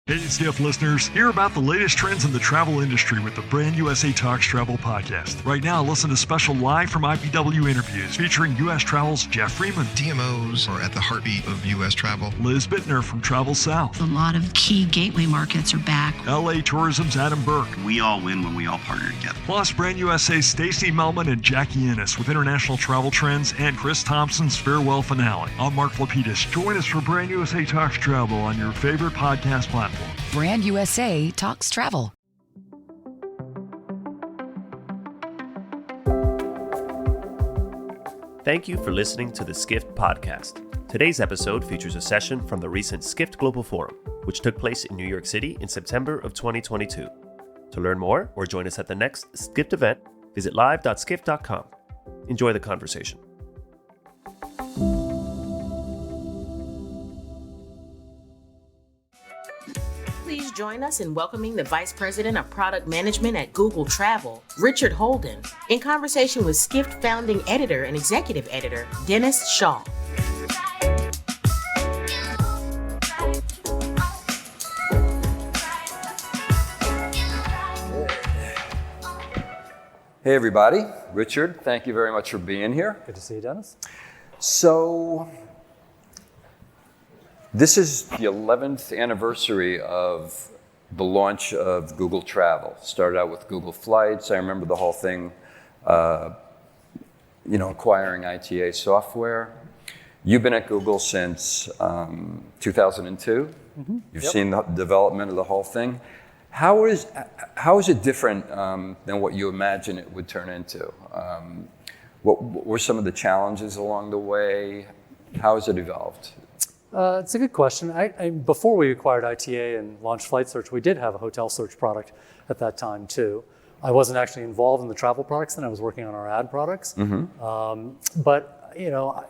Hey, Skift listeners, hear about the latest trends in the travel industry with the Brand USA Talks Travel podcast. Right now, listen to special live from IPW interviews featuring U.S. Travel's Jeff Freeman. DMOs are at the heartbeat of U.S. travel. Liz Bittner from Travel South. A lot of key gateway markets are back. LA Tourism's Adam Burke. We all win when we all partner together. Plus, Brand USA's Stacey Melman and Jackie Ennis with international travel trends and Chris Thompson's farewell finale. I'm Mark Lapidus. Join us for Brand USA Talks Travel on your favorite podcast platform. Brand USA Talks Travel. Thank you for listening to the Skift podcast. Today's episode features a session from the recent Skift Global Forum, which took place in New York City in September of 2022. To learn more or join us at the next Skift event, visit live.skift.com. Enjoy the conversation. Please join us in welcoming the Vice President of Product Management at Google Travel, Richard Holden, in conversation with Skift founding editor and executive editor, Dennis Schaal. Hey everybody, Richard, thank you very much for being here. Good to see you, Dennis. So, this is the 11th anniversary of the launch of Google Travel. Started out with Google Flights. I remember the whole thing, acquiring ITA software. You've been at Google since 2002. Mm-hmm. You've seen the development of the whole thing. How is it different than what you imagine it would turn into? What were some of the challenges along the way? How has it evolved? It's a good question. Before we acquired ITA and launched Flight Search, we did have a hotel search product at that time too. I wasn't actually involved in the travel products then. I was working on our ad products. Mm-hmm. But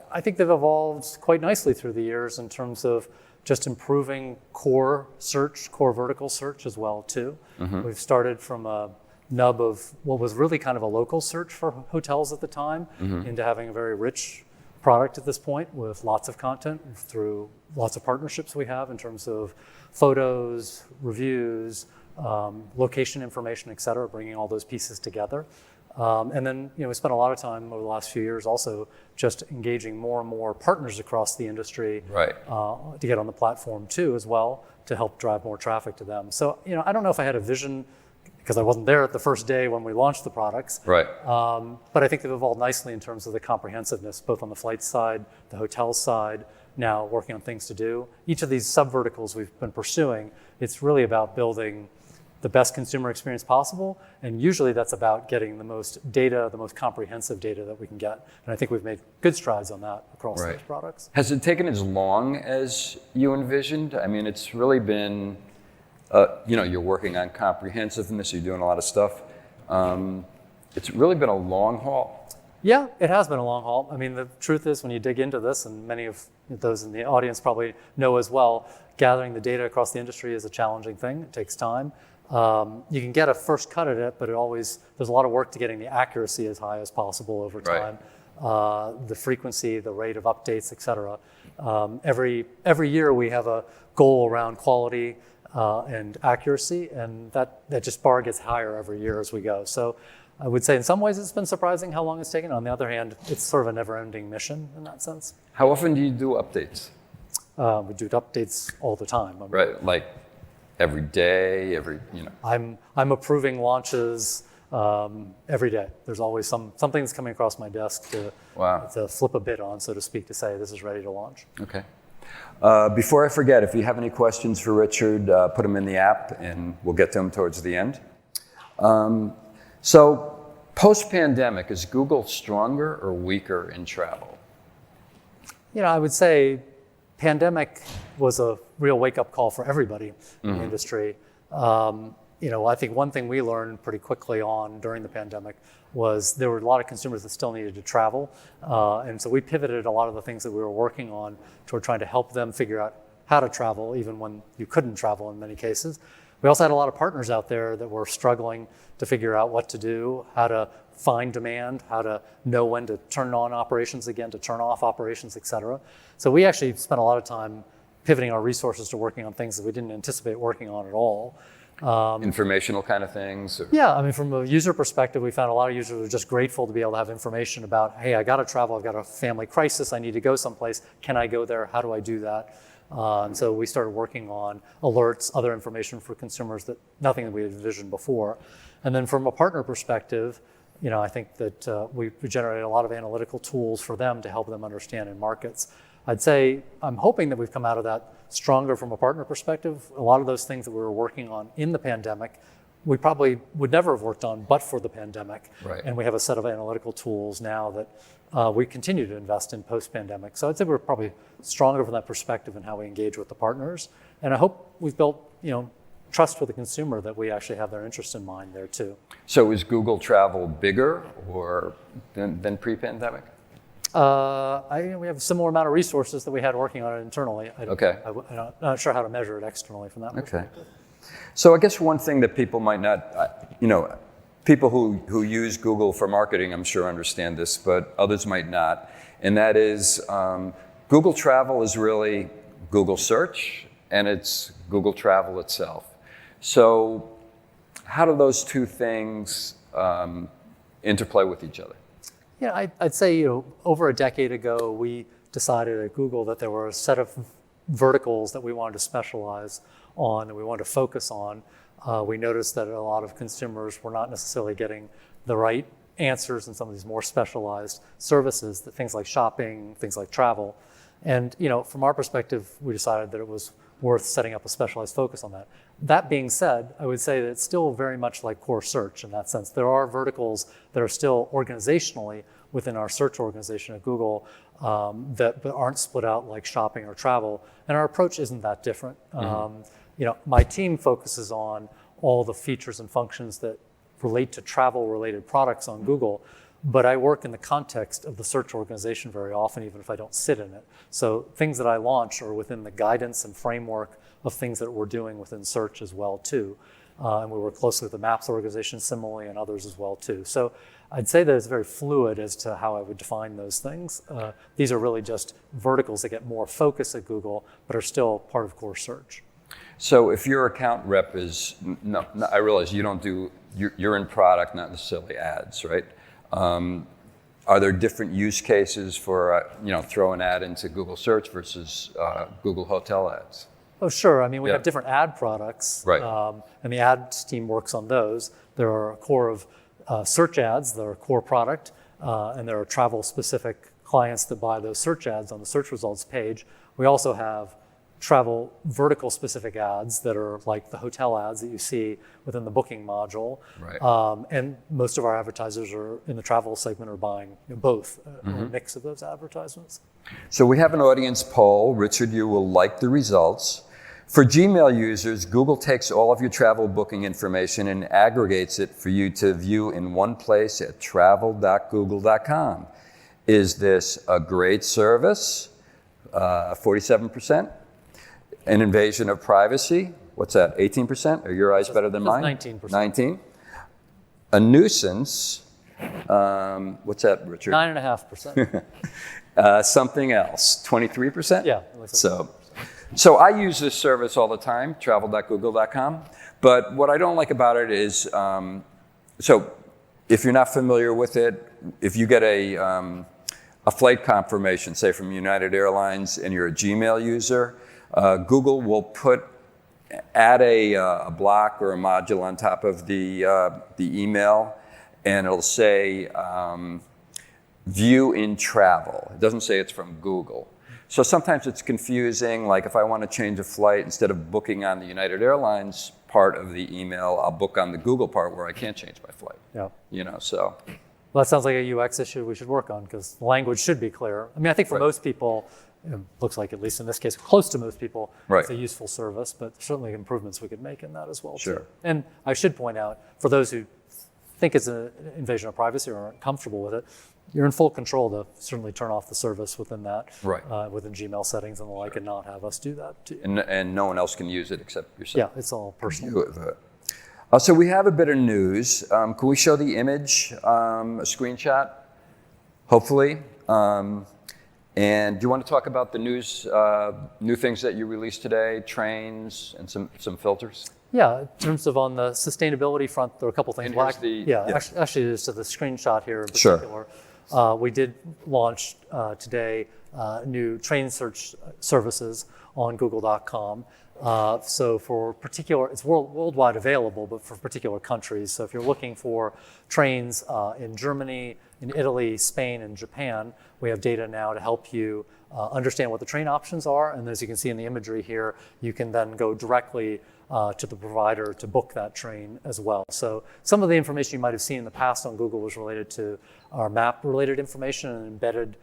I think they've evolved quite nicely through the years in terms of just improving core search, core vertical search as well too. Mm-hmm. We've started from a nub of what was really kind of a local search for hotels at the time into having a very rich product at this point with lots of content through lots of partnerships we have in terms of photos, reviews, location information, et cetera, bringing all those pieces together. And then, we spent a lot of time over the last few years also just engaging more and more partners across the industry to get on the platform too as well to help drive more traffic to them. So, I don't know if I had a vision because I wasn't there at the first day when we launched the products. Right. But I think they've evolved nicely in terms of the comprehensiveness, both on the flight side, the hotel side, now working on things to do. Each of these sub-verticals we've been pursuing, it's really about building the best consumer experience possible. And usually that's about getting the most data, the most comprehensive data that we can get. And I think we've made good strides on that across those products. Has it taken as long as you envisioned? I mean, it's really been, you're working on comprehensiveness, you're doing a lot of stuff. It's really been a long haul. Yeah, it has been a long haul. I mean, the truth is when you dig into this, and many of those in the audience probably know as well, gathering the data across the industry is a challenging thing. It takes time. You can get a first cut at it, but there's a lot of work to getting the accuracy as high as possible over time. The frequency, the rate of updates, et cetera. Every year we have a goal around quality and accuracy, and that just bar gets higher every year as we go. So I would say in some ways it's been surprising how long it's taken. On the other hand, it's sort of a never-ending mission in that sense. How often do you do updates? We do updates all the time. Like every day, I'm approving launches every day. There's always something that's coming across my desk to flip a bit on, so to speak, to say this is ready to launch. Okay. Before I forget, if you have any questions for Richard, put them in the app and we'll get to them towards the end. So post-pandemic, is Google stronger or weaker in travel? I would say pandemic was a real wake-up call for everybody in the industry. I think one thing we learned pretty quickly on during the pandemic was there were a lot of consumers that still needed to travel. And so we pivoted a lot of the things that we were working on toward trying to help them figure out how to travel, even when you couldn't travel in many cases. We also had a lot of partners out there that were struggling to figure out what to do, how to find demand, how to know when to turn on operations again, to turn off operations, et cetera. So we actually spent a lot of time pivoting our resources to working on things that we didn't anticipate working on at all. Informational kind of things? Or? Yeah, I mean, from a user perspective, we found a lot of users are just grateful to be able to have information about, hey, I got to travel, I've got a family crisis, I need to go someplace. Can I go there? How do I do that? And so we started working on alerts, other information for consumers that nothing that we had envisioned before. And then from a partner perspective, I think that we generated a lot of analytical tools for them to help them understand in markets. I'd say I'm hoping that we've come out of that stronger from a partner perspective. A lot of those things that we were working on in the pandemic, we probably would never have worked on but for the pandemic. Right. And we have a set of analytical tools now that we continue to invest in post-pandemic. So I'd say we're probably stronger from that perspective in how we engage with the partners. And I hope we've built, trust with the consumer that we actually have their interest in mind there too. So is Google Travel bigger or than pre-pandemic? We have a similar amount of resources that we had working on it internally. I'm not sure how to measure it externally from that perspective. So I guess one thing that people might not, people who use Google for marketing, I'm sure understand this, but others might not. And that is Google Travel is really Google Search and it's Google Travel itself. So how do those two things interplay with each other? Yeah, I'd say over a decade ago, we decided at Google that there were a set of verticals that we wanted to specialize on and we wanted to focus on. We noticed that a lot of consumers were not necessarily getting the right answers in some of these more specialized services, things like shopping, things like travel. And from our perspective, we decided that it was worth setting up a specialized focus on that. That being said, I would say that it's still very much like core search in that sense. There are verticals that are still organizationally within our search organization at Google that aren't split out like shopping or travel, and our approach isn't that different. My team focuses on all the features and functions that relate to travel-related products on Google, but I work in the context of the search organization very often, even if I don't sit in it. So things that I launch are within the guidance and framework of things that we're doing within search as well too. And we work closely with the Maps organization similarly and others as well too. So I'd say that it's very fluid as to how I would define those things. These are really just verticals that get more focus at Google, but are still part of core search. So if your account rep is, no, I realize you don't do, you're in product, not necessarily ads, right? Are there different use cases for, throw an ad into Google Search versus Google Hotel ads? Oh, sure. I mean, we have different ad products, right. And the ads team works on those. There are a core of search ads, they're a core product, and there are travel-specific clients that buy those search ads on the search results page. We also have travel vertical-specific ads that are like the hotel ads that you see within the booking module. Right. And most of our advertisers are in the travel segment are buying both, or a mix of those advertisements. So we have an audience poll. Richard, you will like the results. For Gmail users, Google takes all of your travel booking information and aggregates it for you to view in one place at travel.google.com. Is this a great service? 47%. An invasion of privacy? What's that, 18%? Are your eyes better than mine? 19%. 19. A nuisance? What's that, Richard? 9.5%. Something else, 23%? Yeah. So I use this service all the time, travel.google.com. But what I don't like about it is, so if you're not familiar with it, if you get a flight confirmation, say from United Airlines, and you're a Gmail user, Google will add a block or a module on top of the email, and it'll say view in travel. It doesn't say it's from Google. So sometimes it's confusing, like if I want to change a flight, instead of booking on the United Airlines part of the email, I'll book on the Google part where I can't change my flight. Yeah. So. Well, that sounds like a UX issue we should work on because the language should be clear. I mean, I think for most people, it looks like, at least in this case, close to most people, it's a useful service, but certainly improvements we could make in that as well. Sure. Too. And I should point out, for those who think it's an invasion of privacy or aren't comfortable with it, you're in full control to certainly turn off the service within that, within Gmail settings and the like, and not have us do that to you. And no one else can use it except yourself. Yeah, it's all personal. So we have a bit of news. Can we show the image, a screenshot? Hopefully. And do you want to talk about the new things that you released today, trains and some filters? Yeah, in terms of on the sustainability front, there are a couple things. And here's Actually, just to the screenshot here in Sure. particular, we did launch today new train search services on Google.com. So for particular, it's worldwide available, but for particular countries. So if you're looking for trains in Germany, in Italy, Spain, and Japan, we have data now to help you understand what the train options are. And as you can see in the imagery here, you can then go directly to the provider to book that train as well. So some of the information you might have seen in the past on Google was related to our map-related information and embedded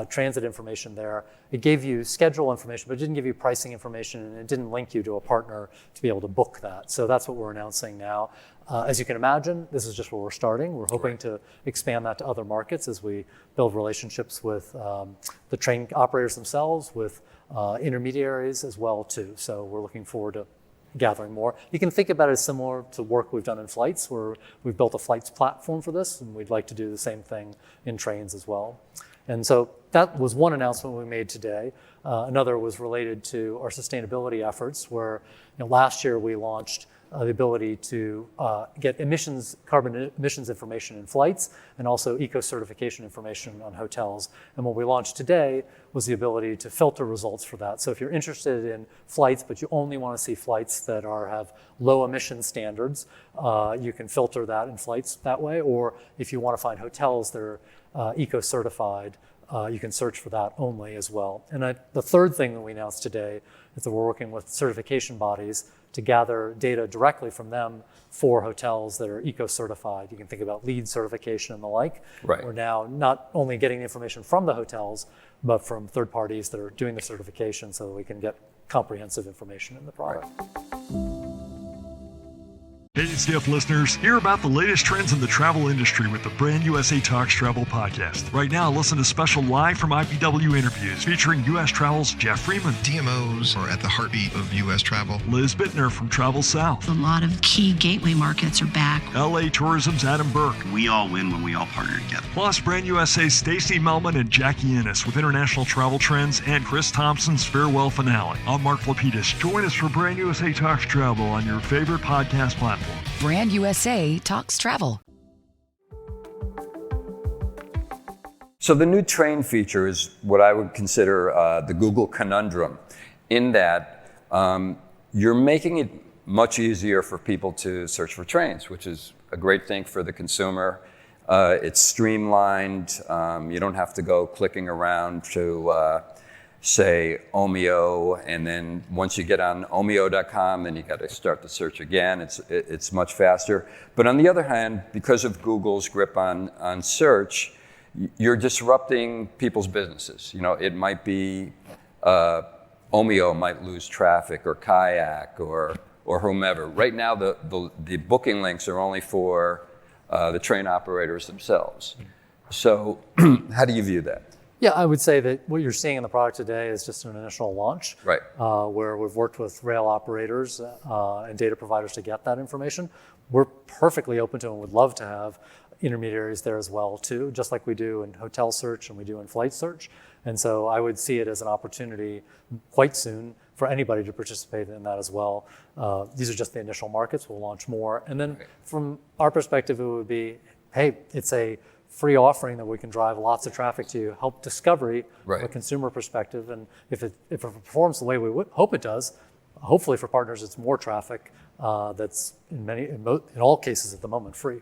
transit information there. It gave you schedule information, but it didn't give you pricing information, and it didn't link you to a partner to be able to book that. So that's what we're announcing now. As you can imagine, this is just where we're starting. We're hoping to expand that to other markets as we build relationships with the train operators themselves, with intermediaries as well too. So we're looking forward to gathering more. You can think about it as similar to work we've done in flights, where we've built a flights platform for this, and we'd like to do the same thing in trains as well. And so that was one announcement we made today. Another was related to our sustainability efforts, where last year we launched the ability to get carbon emissions information in flights, and also eco-certification information on hotels. And what we launched today was the ability to filter results for that. So if you're interested in flights, but you only want to see flights that have low emission standards, you can filter that in flights that way. Or if you want to find hotels that are eco-certified, you can search for that only as well. And the third thing that we announced today is that we're working with certification bodies to gather data directly from them for hotels that are eco-certified. You can think about LEED certification and the like. Right. We're now not only getting the information from the hotels, but from third parties that are doing the certification, so that we can get comprehensive information in the product. Hey, Skift listeners, hear about the latest trends in the travel industry with the Brand USA Talks Travel podcast. Right now, listen to special live from IPW interviews featuring U.S. Travel's Jeff Freeman. DMOs are at the heartbeat of U.S. travel. Liz Bittner from Travel South. A lot of key gateway markets are back. LA Tourism's Adam Burke. We all win when we all partner together. Plus, Brand USA's Stacey Melman and Jackie Ennis with international travel trends and Chris Thompson's farewell finale. I'm Mark Lapidus. Join us for Brand USA Talks Travel on your favorite podcast platform. Brand USA Talks Travel. So the new train feature is what I would consider the Google conundrum, in that you're making it much easier for people to search for trains, which is a great thing for the consumer. It's streamlined. You don't have to go clicking around to say Omeo, and then once you get on omeo.com, then you got to start the search again. It's much faster. But on the other hand, because of Google's grip on search, you're disrupting people's businesses. It might be Omeo might lose traffic, or Kayak, or whomever. Right now, the booking links are only for the train operators themselves. So how do you view that? Yeah, I would say that what you're seeing in the product today is just an initial launch, right? Where we've worked with rail operators and data providers to get that information. We're perfectly open to and would love to have intermediaries there as well too, just like we do in hotel search and we do in flight search. And so I would see it as an opportunity quite soon for anybody to participate in that as well. These are just the initial markets. We'll launch more. And then from our perspective, it would be, hey, it's a free offering that we can drive lots of traffic to, help discovery from a consumer perspective. And if it performs the way we would hope it does, hopefully for partners it's more traffic that's in all cases at the moment free.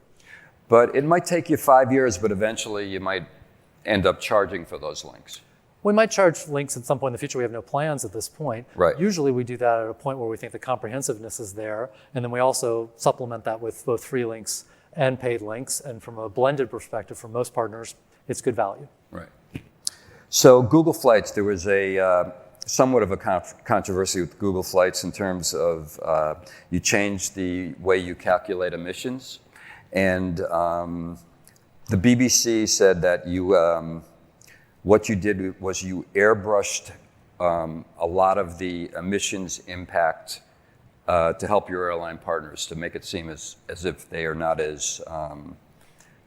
But it might take you 5 years, but eventually you might end up charging for those links. We might charge links at some point in the future. We have no plans at this point. Right. Usually we do that at a point where we think the comprehensiveness is there, and then we also supplement that with both free links and paid links. And from a blended perspective, for most partners, it's good value. Right. So Google Flights, there was a somewhat of a controversy with Google Flights in terms of you changed the way you calculate emissions. And the BBC said that what you did was you airbrushed a lot of the emissions impact to help your airline partners, to make it seem as if they are not as,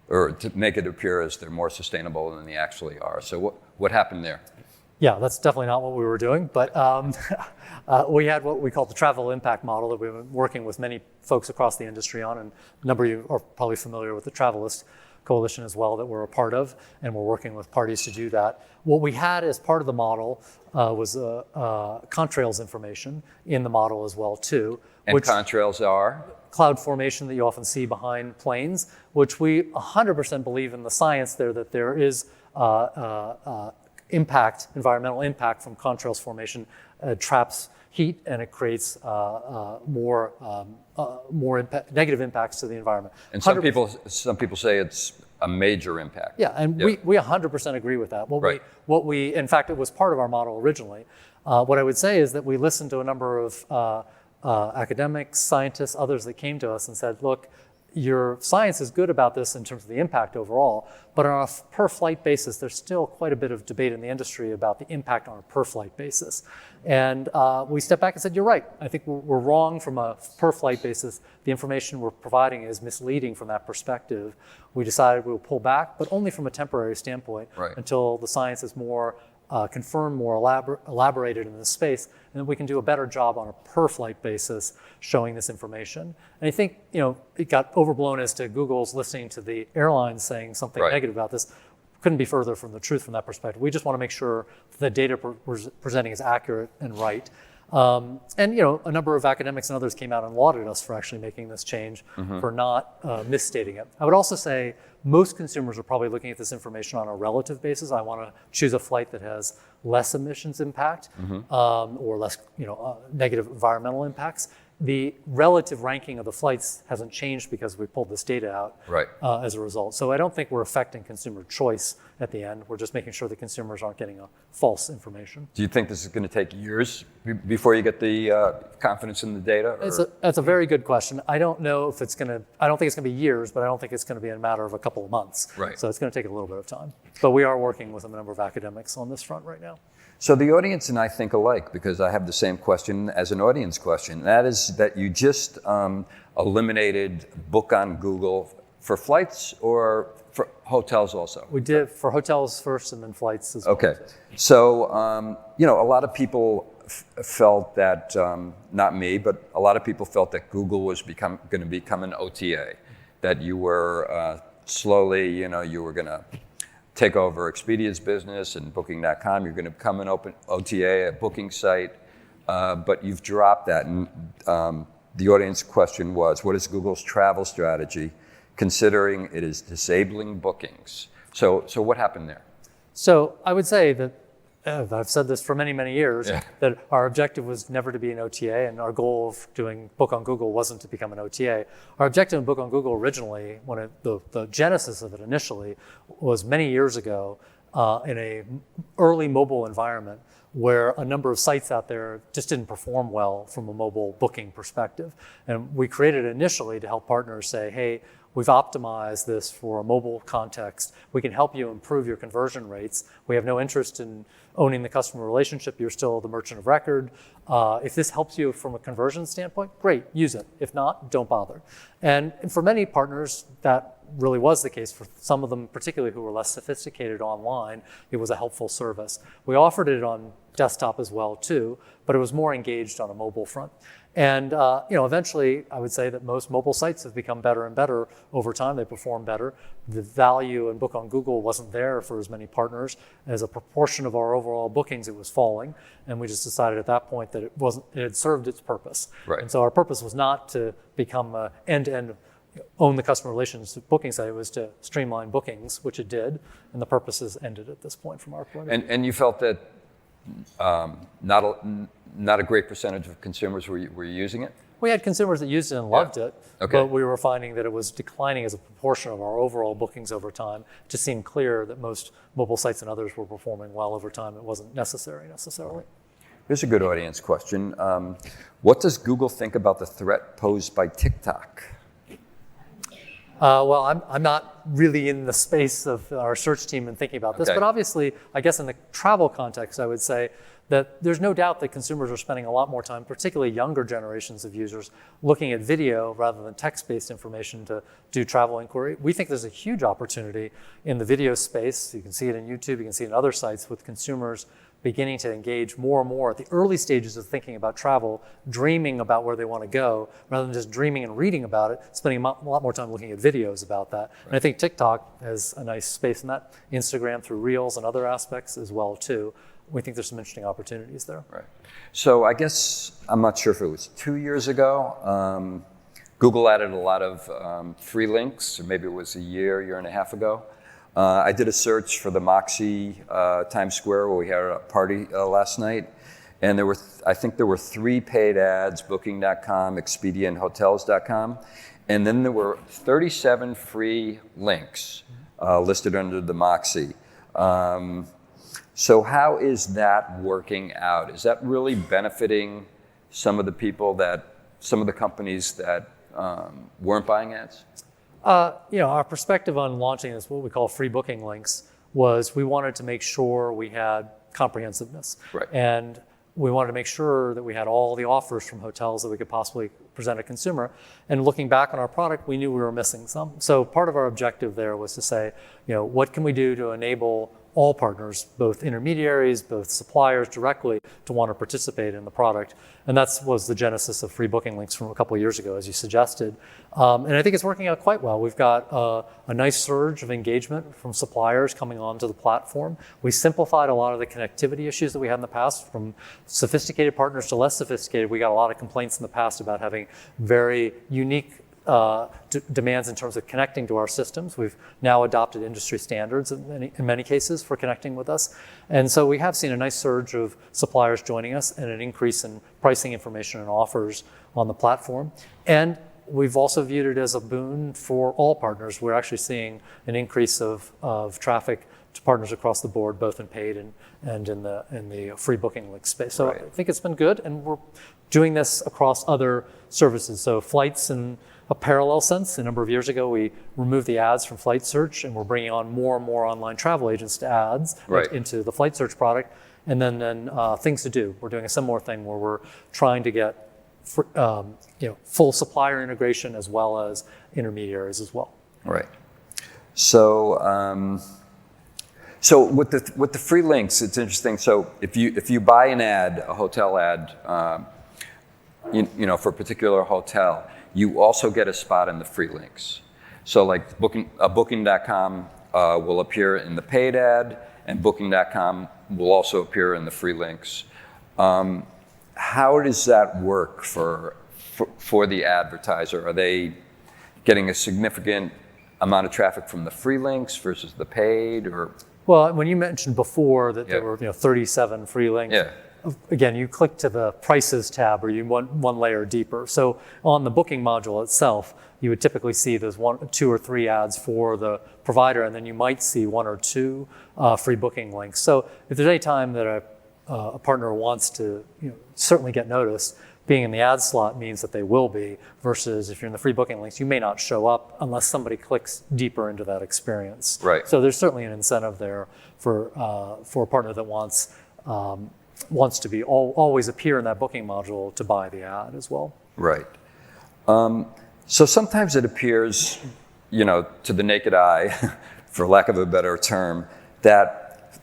or to make it appear as they're more sustainable than they actually are. So what happened there? Yeah, that's definitely not what we were doing, but we had what we call the travel impact model that we've been working with many folks across the industry on, and a number of you are probably familiar with the Travelist Coalition as well that we're a part of, and we're working with parties to do that. What we had as part of the model was contrails information in the model as well too. And contrails are? Cloud formation that you often see behind planes, which we 100% believe in the science there that there is environmental impact from contrails formation. Traps heat and it creates more negative impacts to the environment. And some people say it's a major impact. Yeah, and we 100% agree with that. What we in fact, it was part of our model originally. What I would say is that we listened to a number of academics, scientists, others that came to us and said, look, your science is good about this in terms of the impact overall, but on a per flight basis, there's still quite a bit of debate in the industry about the impact on a per flight basis. And we stepped back and said, you're right. I think we're wrong from a per flight basis. The information we're providing is misleading from that perspective. We decided we'll pull back, but only from a temporary standpoint until the science is more confirmed, more elaborated in this space, and then we can do a better job on a per flight basis showing this information. And I think, it got overblown as to Google's listening to the airlines saying something negative about this. Couldn't be further from the truth from that perspective. We just want to make sure the data we're presenting is accurate and right. And a number of academics and others came out and lauded us for actually making this change, for not misstating it. I would also say most consumers are probably looking at this information on a relative basis. I want to choose a flight that has less emissions impact or less negative environmental impacts. The relative ranking of the flights hasn't changed because we pulled this data out as a result. So I don't think we're affecting consumer choice at the end. We're just making sure that consumers aren't getting false information. Do you think this is going to take years before you get the confidence in the data? That's a very good question. I don't know if it's going to, I don't think it's going to be years, but I don't think it's going to be a matter of a couple of months. So it's going to take a little bit of time. But we are working with a number of academics on this front right now. So the audience and I think alike, because I have the same question as an audience question. That is that you just eliminated book on Google for flights or for hotels also? We did for hotels first and then flights as well. Okay. So, a lot of people felt that, not me, but a lot of people felt that Google was going to become an OTA, that you were slowly, you were going to take over Expedia's business and Booking.com. You're going to become an open OTA, a booking site, but you've dropped that. And the audience question was, what is Google's travel strategy, considering it is disabling bookings? So what happened there? So I would say that, I've said this for many, many years, that our objective was never to be an OTA, and our goal of doing Book on Google wasn't to become an OTA. Our objective in Book on Google originally, when the genesis of it initially, was many years ago in a early mobile environment where a number of sites out there just didn't perform well from a mobile booking perspective. And we created it initially to help partners say, hey, we've optimized this for a mobile context. We can help you improve your conversion rates. We have no interest in owning the customer relationship. You're still the merchant of record. If this helps you from a conversion standpoint, great, use it. If not, don't bother. And for many partners, that really was the case. For some of them, particularly who were less sophisticated online, it was a helpful service. We offered it on desktop as well too, but it was more engaged on a mobile front. And eventually, I would say that most mobile sites have become better and better over time. They perform better. The value in Book on Google wasn't there for as many partners. As a proportion of our overall bookings, it was falling. And we just decided at that point that it had served its purpose. And so our purpose was not to become an end-to-end, own the customer relations booking site. It was to streamline bookings, which it did. And the purpose has ended at this point from our point of view. And you felt that not a great percentage of consumers were using it? We had consumers that used it and loved it, but we were finding that it was declining as a proportion of our overall bookings over time. It just seemed clear that most mobile sites and others were performing well over time. It wasn't necessary necessarily. Here's a good audience question. What does Google think about the threat posed by TikTok? Well, I'm not really in the space of our search team and thinking about this, but obviously, I guess in the travel context, I would say that there's no doubt that consumers are spending a lot more time, particularly younger generations of users, looking at video rather than text-based information to do travel inquiry. We think there's a huge opportunity in the video space. You can see it in YouTube, you can see it in other sites with consumers beginning to engage more and more at the early stages of thinking about travel, dreaming about where they want to go, rather than just dreaming and reading about it, spending a lot more time looking at videos about that. Right. And I think TikTok has a nice space in that, Instagram through Reels and other aspects as well too. We think there's some interesting opportunities there. Right. So I guess, I'm not sure if it was 2 years ago, Google added a lot of free links, or maybe it was a year and a half ago. I did a search for the Moxie Times Square where we had a party last night, and I think there were 3 paid ads: Booking.com, Expedia, and Hotels.com, and then there were 37 free links listed under the Moxie. So how is that working out? Is that really benefiting some of the companies that weren't buying ads? Our perspective on launching this, what we call free booking links, was we wanted to make sure we had comprehensiveness. Right. And we wanted to make sure that we had all the offers from hotels that we could possibly present a consumer. And looking back on our product, we knew we were missing some. So part of our objective there was to say, what can we do to enable all partners, both intermediaries, both suppliers directly, to want to participate in the product. And that was the genesis of free booking links from a couple of years ago, as you suggested. And I think it's working out quite well. We've got a nice surge of engagement from suppliers coming onto the platform. We simplified a lot of the connectivity issues that we had in the past, from sophisticated partners to less sophisticated. We got a lot of complaints in the past about having very unique demands in terms of connecting to our systems. We've now adopted industry standards in many cases for connecting with us. And so we have seen a nice surge of suppliers joining us and an increase in pricing information and offers on the platform. And we've also viewed it as a boon for all partners. We're actually seeing an increase of traffic to partners across the board, both in paid and in the free booking link space. So right. I think it's been good, and we're doing this across other services. So flights in a parallel sense. A number of years ago, we removed the ads from flight search, and we're bringing on more and more online travel agents to ads into the flight search product. And then things to do. We're doing a similar thing where we're trying to get full supplier integration as well as intermediaries as well. Right. So so with the free links, it's interesting. So if you buy an ad, a hotel ad, for a particular hotel, you also get a spot in the free links. So like Booking.com will appear in the paid ad, and Booking.com will also appear in the free links. How does that work for the advertiser? Are they getting a significant amount of traffic from the free links versus the paid, or? Well, when you mentioned before that there were 37 free links, again, you click to the prices tab, or you want one layer deeper. So on the booking module itself, you would typically see there's 2 or 3 ads for the provider, and then you might see 1 or 2 free booking links. So if there's any time that a partner wants to certainly get noticed, being in the ad slot means that they will be, versus if you're in the free booking links, you may not show up unless somebody clicks deeper into that experience. Right. So there's certainly an incentive there for a partner that wants to be always appear in that booking module to buy the ad as well. Right. So sometimes it appears, to the naked eye, for lack of a better term, that,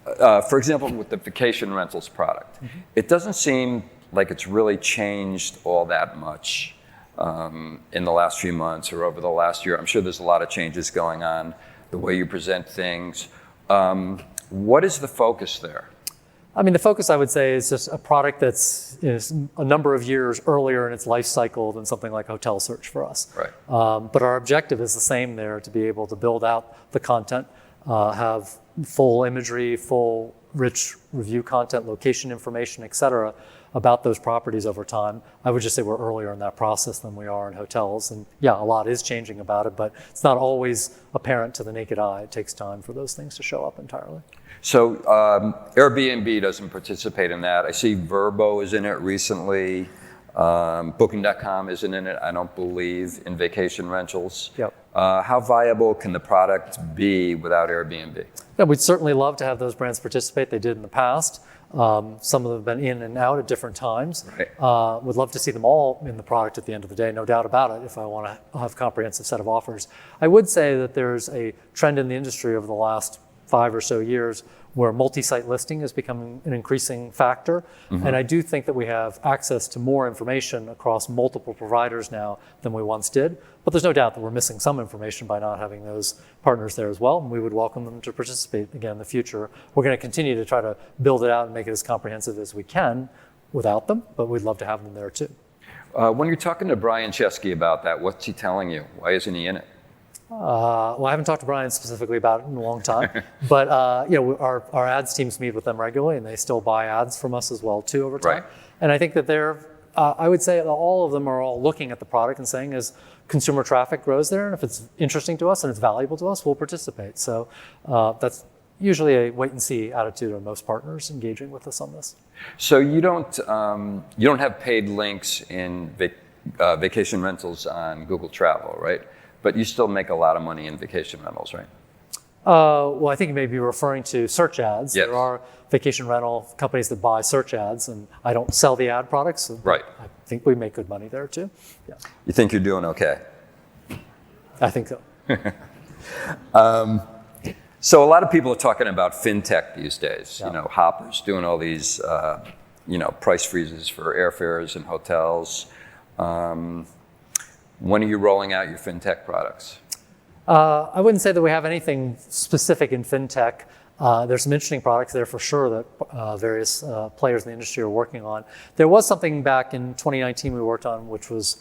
for example, with the vacation rentals product, it doesn't seem like it's really changed all that much in the last few months or over the last year. I'm sure there's a lot of changes going on, the way you present things. What is the focus there? I mean, the focus, I would say, is just a product that's a number of years earlier in its life cycle than something like Hotel Search for us. Right. But our objective is the same there, to be able to build out the content, have full imagery, full rich review content, location information, et cetera, about those properties over time. I would just say we're earlier in that process than we are in hotels. And yeah, a lot is changing about it, but it's not always apparent to the naked eye. It takes time for those things to show up entirely. So Airbnb doesn't participate in that. I see Vrbo is in it recently. Booking.com isn't in it, I don't believe, in vacation rentals. Yep. How viable can the product be without Airbnb? Yeah, we'd certainly love to have those brands participate. They did in the past. Some of them have been in and out at different times. Right. Would love to see them all in the product at the end of the day, no doubt about it, if I want to have a comprehensive set of offers. I would say that there's a trend in the industry over the last 5 or so years where multi-site listing is becoming an increasing factor. And I do think that we have access to more information across multiple providers now than we once did. But there's no doubt that we're missing some information by not having those partners there as well. And we would welcome them to participate again in the future. We're going to continue to try to build it out and make it as comprehensive as we can without them, but we'd love to have them there too. When you're talking to Brian Chesky about that, what's he telling you? Why isn't he in it? Well, I haven't talked to Brian specifically about it in a long time, but our ads teams meet with them regularly, and they still buy ads from us as well too over time. Right. And I think that I would say that all of them are all looking at the product and saying, as consumer traffic grows there, and if it's interesting to us and it's valuable to us, we'll participate. So that's usually a wait and see attitude of most partners engaging with us on this. So you don't have paid links in vacation rentals on Google Travel, right? But you still make a lot of money in vacation rentals, right? Well, I think you may be referring to search ads. Yes. There are vacation rental companies that buy search ads, and I don't sell the ad products. So right. I think we make good money there too. Yeah. You think you're doing okay? I think so. So a lot of people are talking about fintech these days. Yeah. Hoppers doing all these, price freezes for airfares and hotels. When are you rolling out your fintech products? I wouldn't say that we have anything specific in fintech. There's some interesting products there for sure that various players in the industry are working on. There was something back in 2019 we worked on, which was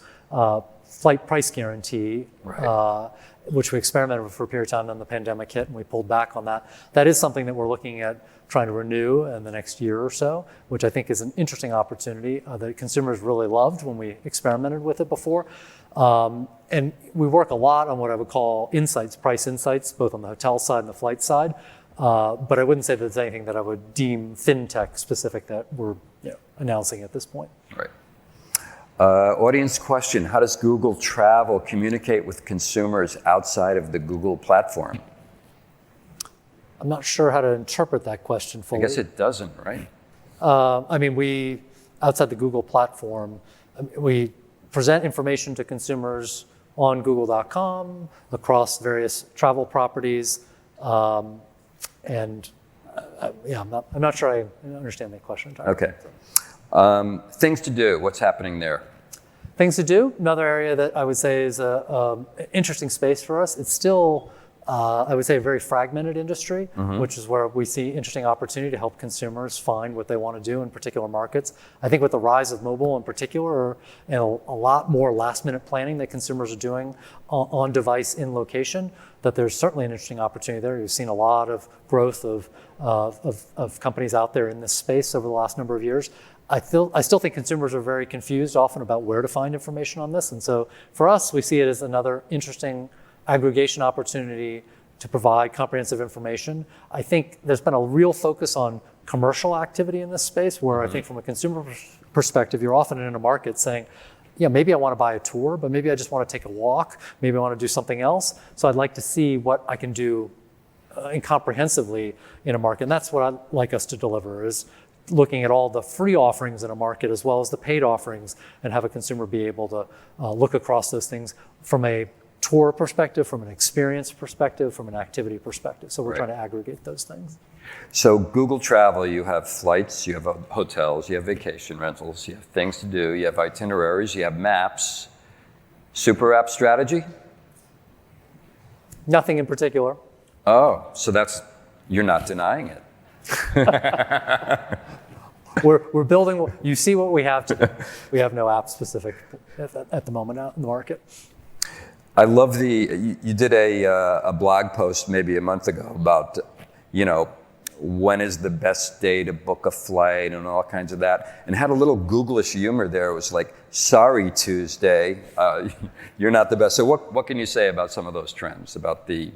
flight price guarantee, right. Which we experimented with for a period of time, and then the pandemic hit and we pulled back on that. That is something that we're looking at trying to renew in the next year or so, which I think is an interesting opportunity that consumers really loved when we experimented with it before. And we work a lot on what I would call insights, price insights, both on the hotel side and the flight side. But I wouldn't say that there's anything that I would deem fintech specific that we're announcing at this point. Right. Audience question, how does Google Travel communicate with consumers outside of the Google platform? I'm not sure how to interpret that question fully. I guess it doesn't, right? We, outside the Google platform, we present information to consumers on google.com, across various travel properties, I'm not sure I understand the question entirely. Okay. Things to do, what's happening there? Things to do, another area that I would say is an interesting space for us. It's still, I would say, a very fragmented industry, which is where we see interesting opportunity to help consumers find what they want to do in particular markets. I think with the rise of mobile in particular, and a lot more last minute planning that consumers are doing on device in location, that there's certainly an interesting opportunity there. You've seen a lot of growth of companies out there in this space over the last number of years. I still think consumers are very confused often about where to find information on this. And so for us, we see it as another interesting aggregation opportunity to provide comprehensive information. I think there's been a real focus on commercial activity in this space where I think from a consumer perspective, you're often in a market saying, maybe I want to buy a tour, but maybe I just want to take a walk. Maybe I want to do something else. So I'd like to see what I can do comprehensively in a market. And that's what I'd like us to deliver, is looking at all the free offerings in a market as well as the paid offerings, and have a consumer be able to look across those things from a tour perspective, from an experience perspective, from an activity perspective. So we're trying to aggregate those things. So Google Travel, you have flights, you have hotels, you have vacation rentals, you have things to do, you have itineraries, you have maps. Super app strategy? Nothing in particular. Oh, so you're not denying it. We're building, you see what we have today. We have no app specific at the moment out in the market. I love you did a blog post maybe a month ago about, when is the best day to book a flight and all kinds of that, and had a little Googlish humor there. It was like, sorry, Tuesday, you're not the best. So what can you say about some of those trends, about the...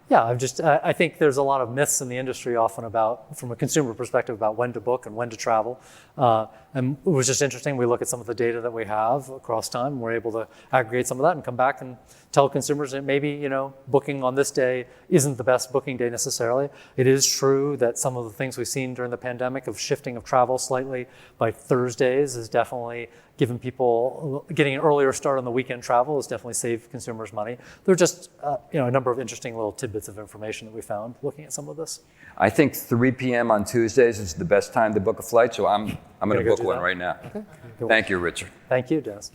Yeah, I think there's a lot of myths in the industry often about, from a consumer perspective, about when to book and when to travel. And it was just interesting. We look at some of the data that we have across time, and we're able to aggregate some of that and come back and tell consumers that maybe, booking on this day isn't the best booking day necessarily. It is true that some of the things we've seen during the pandemic of shifting of travel slightly by Thursdays is definitely giving people, getting an earlier start on the weekend travel has definitely saved consumers money. There are just a number of interesting little tidbits of information that we found looking at some of this. I think 3 p.m. on Tuesdays is the best time to book a flight, so I'm going to book one right now. Okay. Thank you, Richard. Thank you, Dennis.